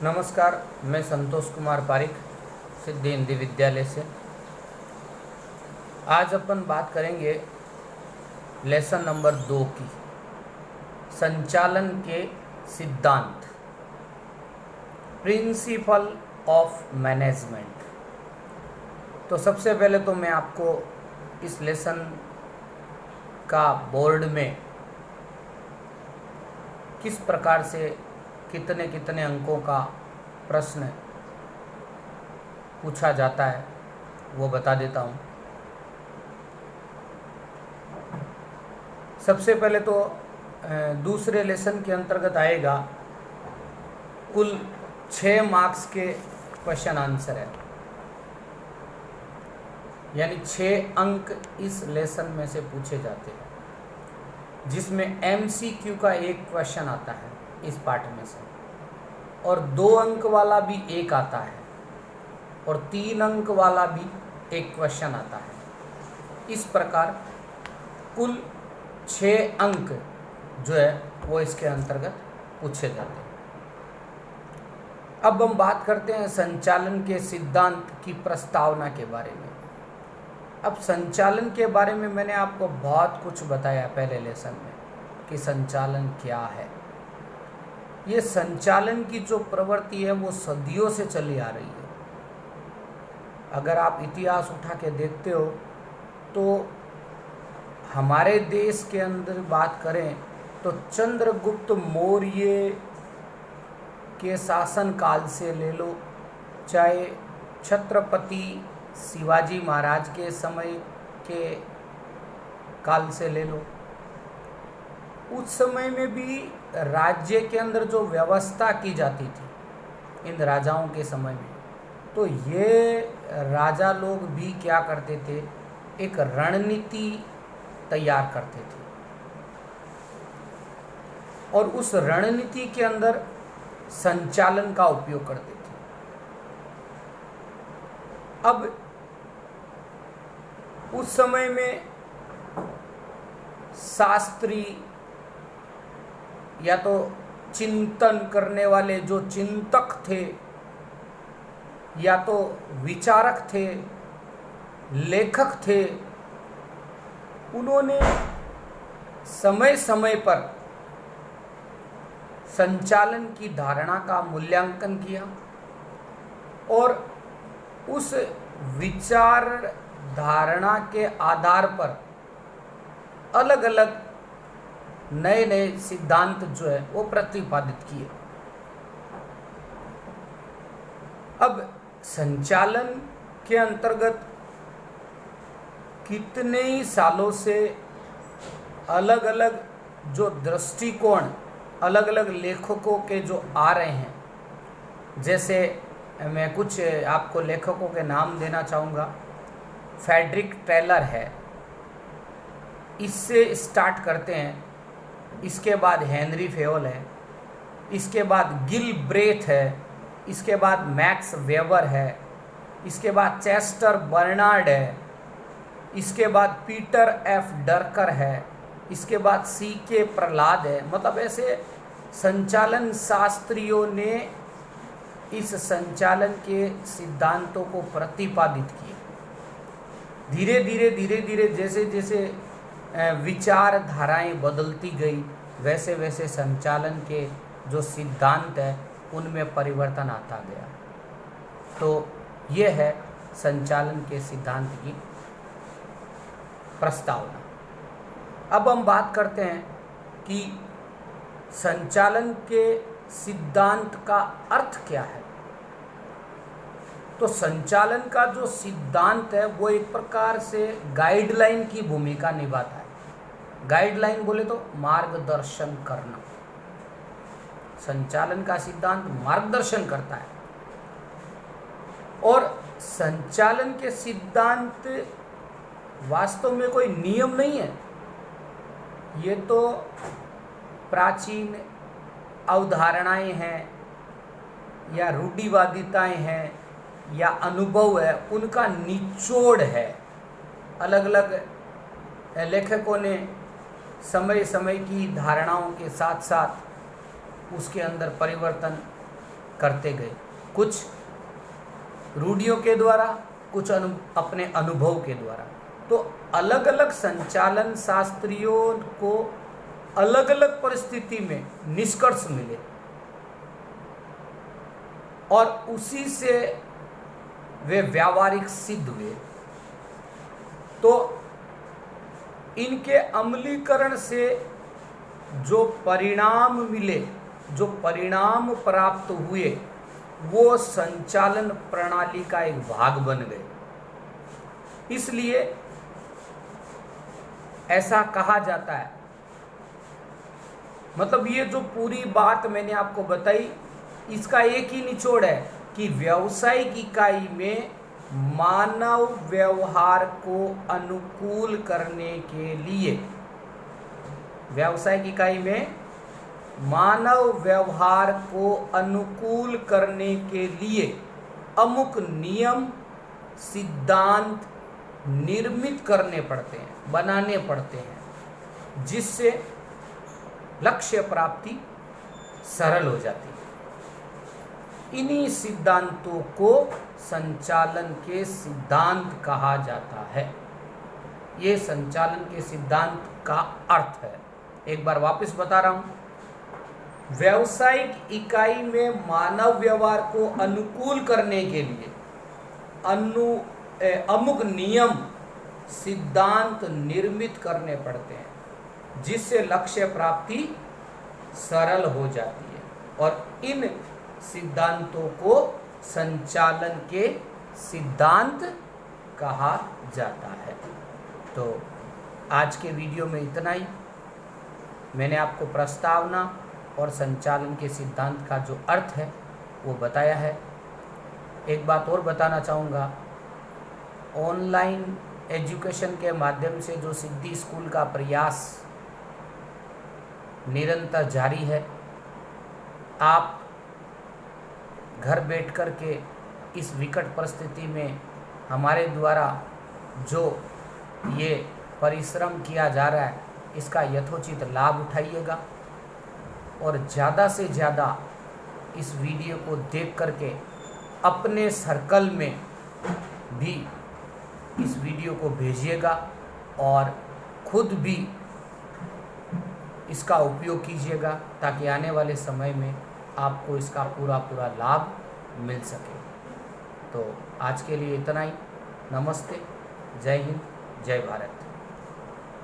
नमस्कार, मैं संतोष कुमार पारिक सिद्धि हिंदी विद्यालय से। आज अपन बात करेंगे लेसन नंबर 2 की, संचालन के सिद्धांत, प्रिंसिपल ऑफ मैनेजमेंट। तो सबसे पहले तो मैं आपको इस लेसन का बोर्ड में किस प्रकार से कितने कितने अंकों का प्रश्न पूछा जाता है वो बता देता हूँ। सबसे पहले तो दूसरे लेसन के अंतर्गत आएगा, कुल 6 मार्क्स के क्वेश्चन आंसर है, यानी 6 अंक इस लेसन में से पूछे जाते हैं, जिसमें MCQ का एक क्वेश्चन आता है इस पार्ट में से, और 2 अंक वाला भी एक आता है, और 3 अंक वाला भी एक क्वेश्चन आता है। इस प्रकार कुल 6 अंक जो है वो इसके अंतर्गत पूछे जाते हैं। अब हम बात करते हैं संचालन के सिद्धांत की प्रस्तावना के बारे में। अब संचालन के बारे में मैंने आपको बहुत कुछ बताया पहले लेसन में कि संचालन क्या है। ये संचालन की जो प्रवृत्ति है वो सदियों से चली आ रही है। अगर आप इतिहास उठा के देखते हो तो हमारे देश के अंदर बात करें तो चंद्रगुप्त मौर्य के शासन काल से ले लो, चाहे छत्रपति शिवाजी महाराज के समय के काल से ले लो, उस समय में भी राज्य के अंदर जो व्यवस्था की जाती थी इन राजाओं के समय में, तो ये राजा लोग भी क्या करते थे, एक रणनीति तैयार करते थे और उस रणनीति के अंदर संचालन का उपयोग करते थे। अब उस समय में शास्त्री या तो चिंतन करने वाले जो चिंतक थे, या तो विचारक थे, लेखक थे, उन्होंने समय समय पर संचालन की धारणा का मूल्यांकन किया और उस विचार धारणा के आधार पर अलग अलग नए नए सिद्धांत जो है वो प्रतिपादित किए। अब संचालन के अंतर्गत कितने ही सालों से अलग अलग जो दृष्टिकोण अलग अलग लेखकों के जो आ रहे हैं, जैसे मैं कुछ आपको लेखकों के नाम देना चाहूँगा। फ्रेडरिक टेलर है, इससे स्टार्ट करते हैं, इसके बाद हेनरी फेयोल है, इसके बाद गिल ब्रेथ है, इसके बाद मैक्स वेबर है, इसके बाद चेस्टर बर्नार्ड है, इसके बाद पीटर एफ डरकर है, इसके बाद CK प्रहलाद है। मतलब ऐसे संचालन शास्त्रियों ने इस संचालन के सिद्धांतों को प्रतिपादित किया। धीरे धीरे जैसे जैसे विचारधाराएं बदलती गई, वैसे वैसे संचालन के जो सिद्धांत है उनमें परिवर्तन आता गया। तो ये है संचालन के सिद्धांत की प्रस्तावना। अब हम बात करते हैं कि संचालन के सिद्धांत का अर्थ क्या है। तो संचालन का जो सिद्धांत है वो एक प्रकार से गाइडलाइन की भूमिका निभाता है। गाइडलाइन बोले तो मार्गदर्शन करना। संचालन का सिद्धांत मार्गदर्शन करता है और संचालन के सिद्धांत वास्तव में कोई नियम नहीं है, ये तो प्राचीन अवधारणाएं हैं या रूढ़िवादिताएं हैं या अनुभव है, उनका निचोड़ है। अलग अलग लेखकों ने समय समय की धारणाओं के साथ साथ उसके अंदर परिवर्तन करते गए, कुछ रूढ़ियों के द्वारा, कुछ अपने अनुभव के द्वारा। तो अलग अलग संचालन शास्त्रियों को अलग अलग परिस्थिति में निष्कर्ष मिले और उसी से वे व्यावहारिक सिद्ध हुए। तो इनके अमलीकरण से जो परिणाम मिले, जो परिणाम प्राप्त हुए, वो संचालन प्रणाली का एक भाग बन गए। इसलिए ऐसा कहा जाता है, मतलब ये जो पूरी बात मैंने आपको बताई, इसका एक ही निचोड़ है कि व्यावसायिक इकाई में मानव व्यवहार को अनुकूल करने के लिए, व्यावसायिक इकाई में मानव व्यवहार को अनुकूल करने के लिए अमुक नियम सिद्धांत निर्मित करने पड़ते हैं, बनाने पड़ते हैं, जिससे लक्ष्य प्राप्ति सरल हो जाती है। इन्हीं सिद्धांतों को संचालन के सिद्धांत कहा जाता है। ये संचालन के सिद्धांत का अर्थ है। एक बार वापस बता रहा हूं, व्यावसायिक इकाई में मानव व्यवहार को अनुकूल करने के लिए अमुक नियम सिद्धांत निर्मित करने पड़ते हैं, जिससे लक्ष्य प्राप्ति सरल हो जाती है, और इन सिद्धांतों को संचालन के सिद्धांत कहा जाता है। तो आज के वीडियो में इतना ही। मैंने आपको प्रस्तावना और संचालन के सिद्धांत का जो अर्थ है वो बताया है। एक बात और बताना चाहूँगा, ऑनलाइन एजुकेशन के माध्यम से जो सिद्धि स्कूल का प्रयास निरंतर जारी है, आप घर बैठ कर के इस विकट परिस्थिति में हमारे द्वारा जो ये परिश्रम किया जा रहा है, इसका यथोचित लाभ उठाइएगा और ज़्यादा से ज़्यादा इस वीडियो को देख करके अपने सर्कल में भी इस वीडियो को भेजिएगा और खुद भी इसका उपयोग कीजिएगा, ताकि आने वाले समय में आपको इसका पूरा लाभ मिल सके। तो आज के लिए इतना ही। नमस्ते, जय हिंद, जय भारत।